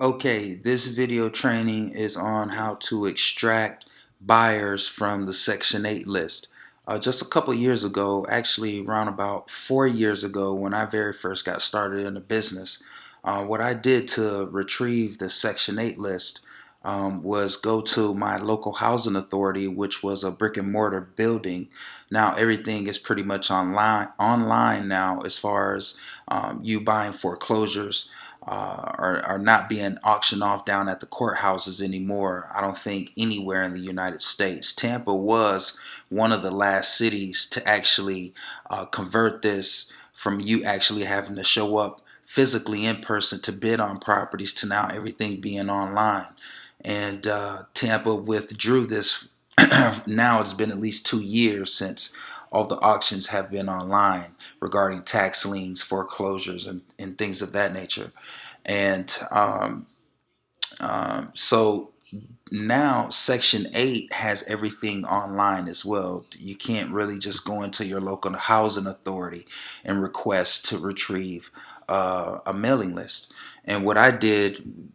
Okay, this video training is on how to extract buyers from the Section 8 list. Just a couple years ago, actually around about 4 years ago, when I very first got started in the business, what I did to retrieve the Section 8 list was go to my local housing authority, which was a brick and mortar building. Now everything is pretty much online now, as far as you buying foreclosures are not being auctioned off down at the courthouses anymore. I don't think anywhere in the United States. Tampa was one of the last cities to actually convert this from you actually having to show up physically in person to bid on properties to now everything being online. And Tampa withdrew this. Now it's been at least 2 years since all the auctions have been online regarding tax liens, foreclosures, and things of that nature. And so now Section 8 has everything online as well. You can't really just go into your local housing authority and request to retrieve a mailing list. And what I did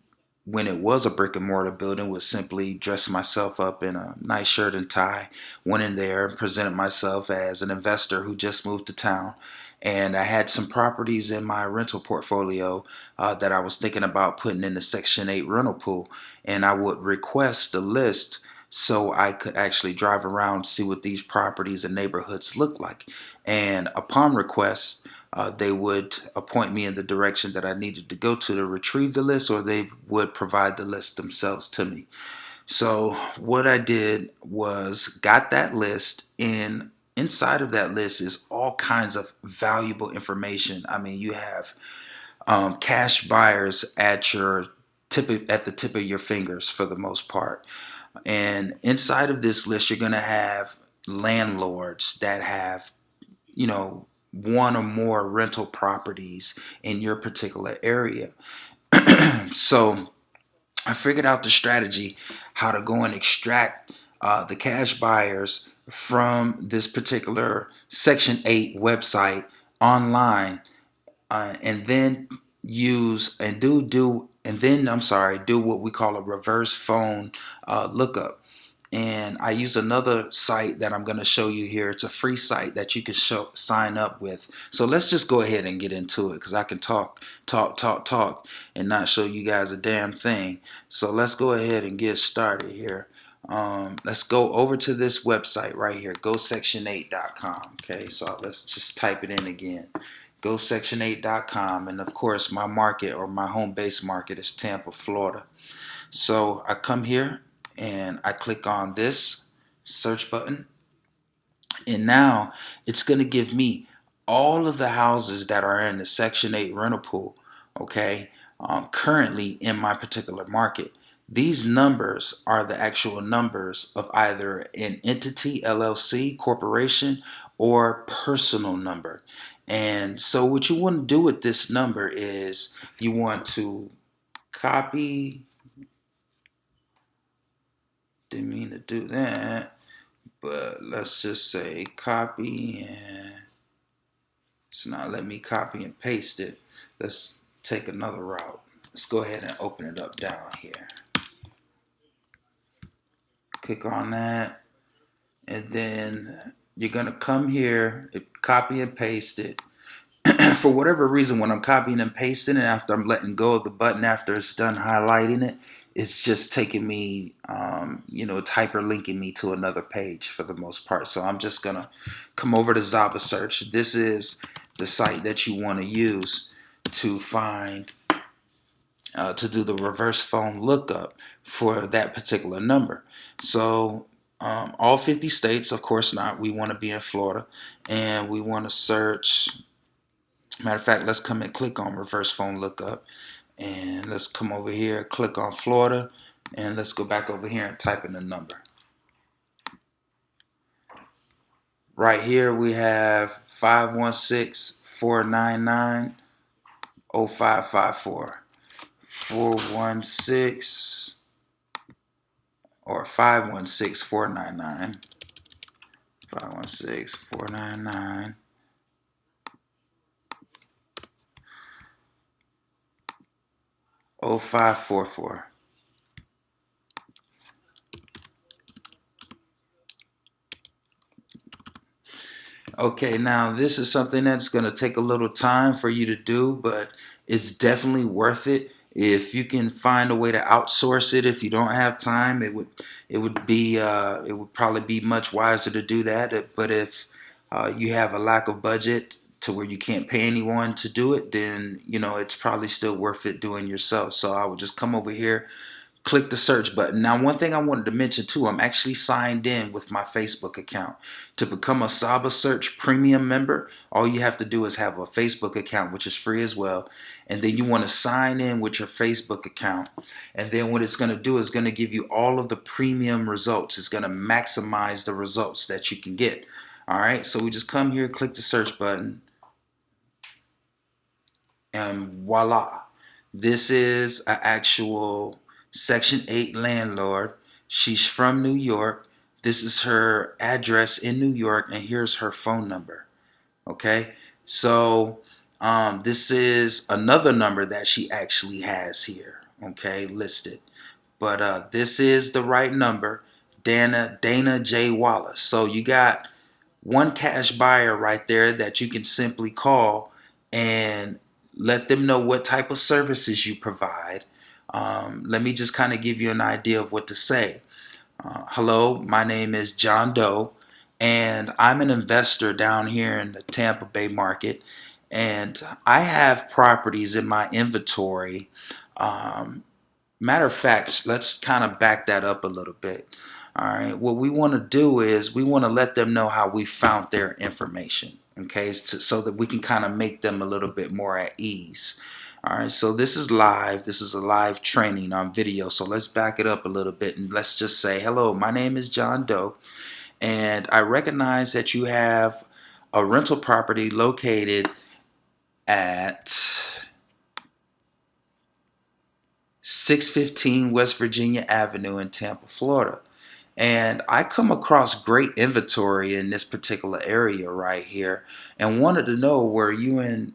when it was a brick and mortar building was simply dress myself up in a nice shirt and tie, went in there and presented myself as an investor who just moved to town. And I had some properties in my rental portfolio that I was thinking about putting in the Section 8 rental pool. And I would request the list so I could actually drive around, see what these properties and neighborhoods look like. And upon request, they would appoint me in the direction that I needed to go to retrieve the list, or they would provide the list themselves to me. So what I did was got that list in. Inside of that list is all kinds of valuable information. I mean, you have cash buyers at the tip of your fingers for the most part. And inside of this list, you're going to have landlords that have, you know, one or more rental properties in your particular area. So I figured out the strategy how to go and extract the cash buyers from this particular Section 8 website online, and then use and do and then I'm sorry, do what we call a reverse phone lookup. And I use another site that I'm going to show you here. It's a free site that you can sign up with. So let's just go ahead and get into it, because I can talk and not show you guys a damn thing. So let's go ahead and get started here. Let's go over to this website right here, gosection8.com. Okay, so let's just type it in again, gosection8.com. And of course, my market, or my home base market, is Tampa, Florida. So I come here and I click on this search button, and now it's going to give me all of the houses that are in the Section 8 rental pool, okay, currently in my particular market. These numbers are the actual numbers of either an entity, LLC, corporation, or personal number. And so what you want to do with this number is you want to copy. Didn't mean to do that, but let's just say copy, and it's not letting me copy and paste it. Let's take another route. Let's go ahead and open it up down here. Click on that, and then you're gonna come here, copy and paste it. For whatever reason, when I'm copying and pasting it, after I'm letting go of the button after it's done highlighting it, it's just taking me, it's hyperlinking me to another page for the most part. So I'm just gonna come over to Zaba Search. This is the site that you want to use to find, to do the reverse phone lookup for that particular number. So all 50 states, of course not. We want to be in Florida, and we want to search. Matter of fact, let's come and click on reverse phone lookup, and let's come over here, click on Florida, and let's go back over here and type in the number. Right here we have 516-499-0554. 416 or 516-499. 516-499. 0544. Okay, now this is something that's going to take a little time for you to do, but it's definitely worth it. If you can find a way to outsource it, if you don't have time, it would probably be much wiser to do that. But if you have a lack of budget to where you can't pay anyone to do it, then it's probably still worth it doing yourself. So I would just come over here, click the search button. Now, one thing I wanted to mention too, I'm actually signed in with my Facebook account. To become a Saba Search premium member, all you have to do is have a Facebook account, which is free as well. And then you want to sign in with your Facebook account. And then what it's going to do is going to give you all of the premium results. It's going to maximize the results that you can get. All right, so we just come here, click the search button, and voila. This is an actual Section 8 landlord. She's from New York. This is her address in New York, and here's her phone number. Okay, so this is another number that she actually has here. Okay, listed, but this is the right number, Dana J. Wallace. So you got one cash buyer right there that you can simply call and let them know what type of services you provide. Let me just kind of give you an idea of what to say. Hello, my name is John Doe, and I'm an investor down here in the Tampa Bay market, and I have properties in my inventory. Um, Matter of fact, let's kind of back that up a little bit. All right. What we want to do is we want to let them know how we found their information. Okay. So that we can kind of make them a little bit more at ease. All right. So this is live. This is a live training on video. So let's back it up a little bit and let's just say, hello, my name is John Doe, and I recognize that you have a rental property located at 615 West Virginia Avenue in Tampa, Florida. And I come across great inventory in this particular area right here and wanted to know, were you in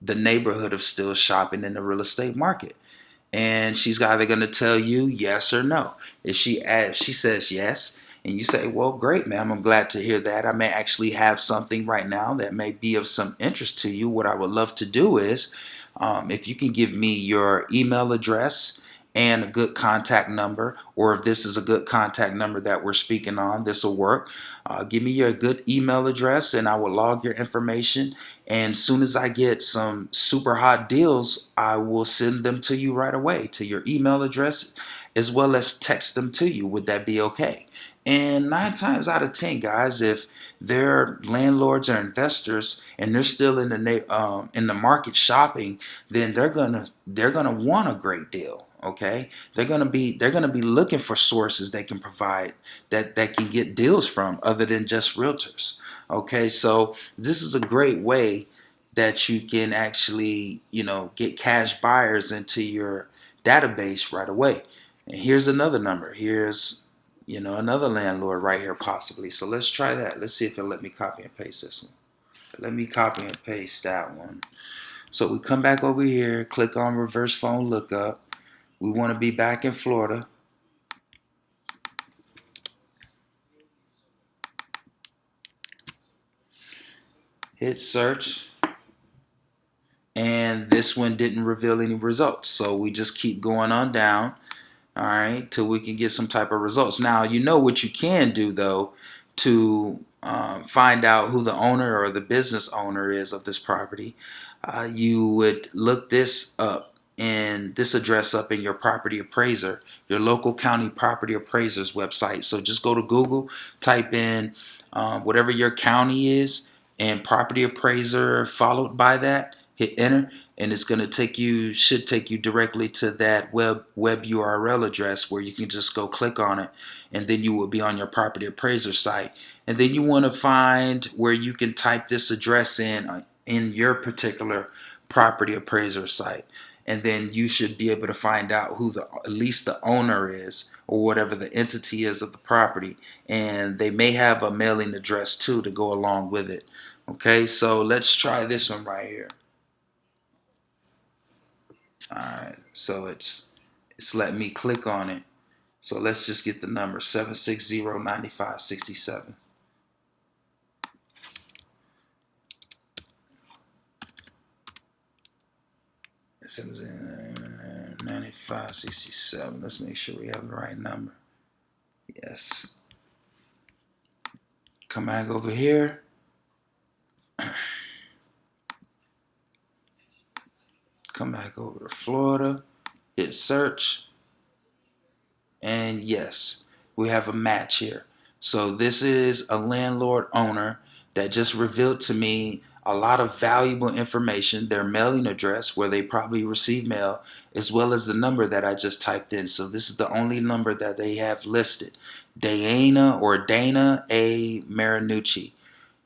the neighborhood of still shopping in the real estate market? And she's either going to tell you yes or no. If she says yes, and you say, well, great, ma'am, I'm glad to hear that. I may actually have something right now that may be of some interest to you. What I would love to do is, if you can give me your email address and a good contact number, or if this is a good contact number that we're speaking on, this will work. Give me your good email address and I will log your information. And as soon as I get some super hot deals, I will send them to you right away to your email address, as well as text them to you. Would that be okay? And 9 times out of 10, guys, if they're landlords or investors and they're still in the market shopping, then they're gonna want a great deal. Okay, they're gonna be looking for sources they can provide that can get deals from other than just realtors. Okay, so this is a great way that you can actually get cash buyers into your database right away. And here's another number. Here's another landlord right here possibly. So let's try that. Let's see if it'll let me copy and paste this one. Let me copy and paste that one. So we come back over here, click on reverse phone lookup. We want to be back in Florida. Hit search. And this one didn't reveal any results. So we just keep going on down, all right, till we can get some type of results. Now, you know what you can do, though, to find out who the owner or the business owner is of this property. You would look this up and this address up in your property appraiser, your local county property appraiser's website. So just go to Google, type in whatever your county is, and property appraiser followed by that, hit enter, and it's going to should take you directly to that web URL address where you can just go click on it, and then you will be on your property appraiser site. And then you want to find where you can type this address in your particular property appraiser site, and then you should be able to find out who at least the owner is, or whatever the entity is of the property, and they may have a mailing address too to go along with it. Okay, so let's try this one right here. All right, so it's letting me click on it. So let's just get the number 760-9567. 9567. Let's make sure we have the right number. Yes. Come back over here. Come back over to Florida. Hit search. And yes, we have a match here. So this is a landlord owner that just revealed to me a lot of valuable information, their mailing address where they probably receive mail, as well as the number that I just typed in. So this is the only number that they have listed. Dana A. Marinucci.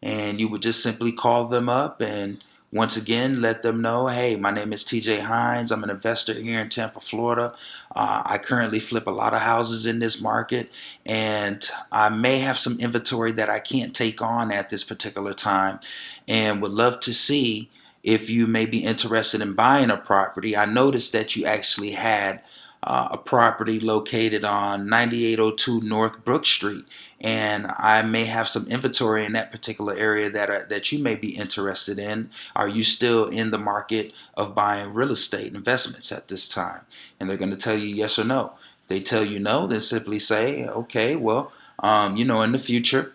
And you would just simply call them up and once again let them know, hey, my name is TJ Hines. I'm an investor here in Tampa, Florida. I currently flip a lot of houses in this market, and I may have some inventory that I can't take on at this particular time, and would love to see if you may be interested in buying a property. I noticed that you actually had a property located on 9802 North Brook Street, and I may have some inventory in that particular area that you may be interested in. Are you still in the market of buying real estate investments at this time? And they're going to tell you yes or no. If they tell you no, then simply say, okay, well, in the future,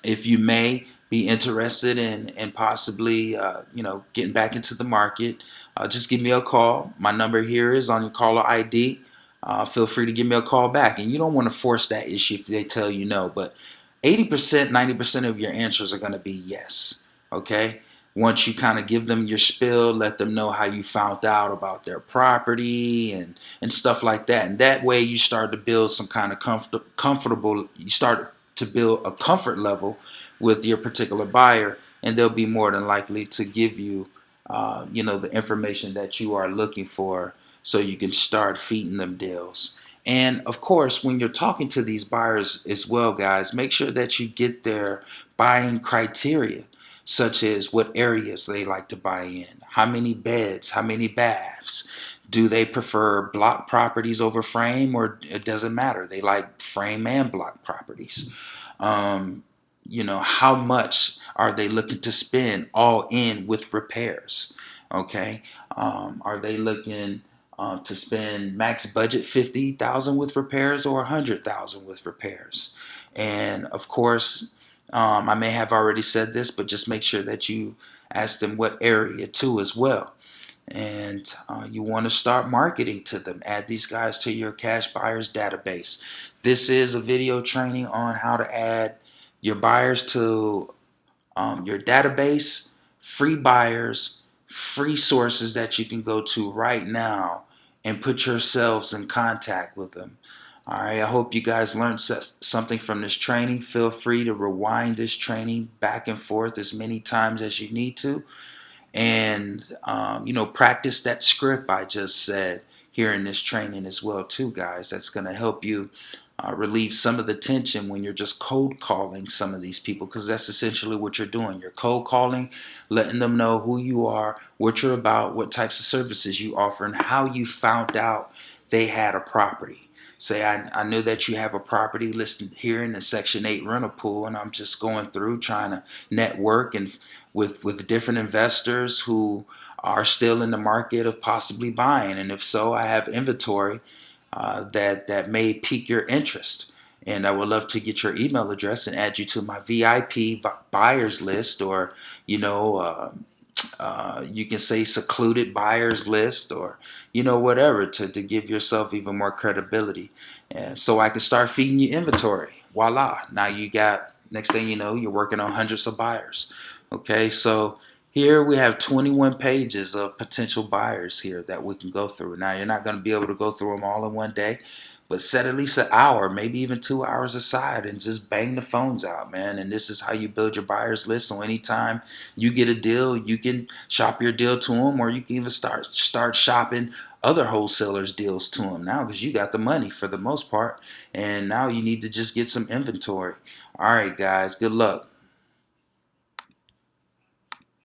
if you may be interested in possibly getting back into the market, just give me a call. My number here is on your caller ID. Feel free to give me a call back. And you don't want to force that issue if they tell you no, but 80%, 90% of your answers are going to be yes. Okay. Once you kind of give them your spiel, let them know how you found out about their property and stuff like that. And that way you start to build some kind of comfortable, you start to build a comfort level with your particular buyer, and they'll be more than likely to give you, the information that you are looking for so you can start feeding them deals. And of course, when you're talking to these buyers as well, guys, make sure that you get their buying criteria, such as what areas they like to buy in, how many beds, how many baths. Do they prefer block properties over frame, or it doesn't matter? They like frame and block properties. Um, how much are they looking to spend all in with repairs? Okay. Are they looking to spend max budget 50,000 with repairs or 100,000 with repairs? And of course, I may have already said this, but just make sure that you ask them what area too as well. And you want to start marketing to them. Add these guys to your cash buyers database. This is a video training on how to add your buyers to your database, free buyers, free sources that you can go to right now and put yourselves in contact with them. All right, I hope you guys learned something from this training. Feel free to rewind this training back and forth as many times as you need to. And, practice that script I just said here in this training as well too, guys. That's going to help you relieve some of the tension when you're just cold calling some of these people, because that's essentially what you're doing. You're cold calling, letting them know who you are, what you're about, what types of services you offer, and how you found out they had a property. Say, I knew that you have a property listed here in the Section 8 rental pool, and I'm just going through trying to network and with different investors who are still in the market of possibly buying. And if so, I have inventory that may pique your interest. And I would love to get your email address and add you to my VIP buyers list, or you can say secluded buyers list, or whatever, to give yourself even more credibility, and so I can start feeding you inventory. Voila, now you got, next thing you know, you're working on hundreds of buyers. Okay, so here we have 21 pages of potential buyers here that we can go through. Now you're not going to be able to go through them all in one day, but set at least an hour, maybe even 2 hours aside, and just bang the phones out, man. And this is how you build your buyers list. So anytime you get a deal, you can shop your deal to them, or you can even start shopping other wholesalers' deals to them now, because you got the money for the most part, and now you need to just get some inventory. All right, guys, good luck.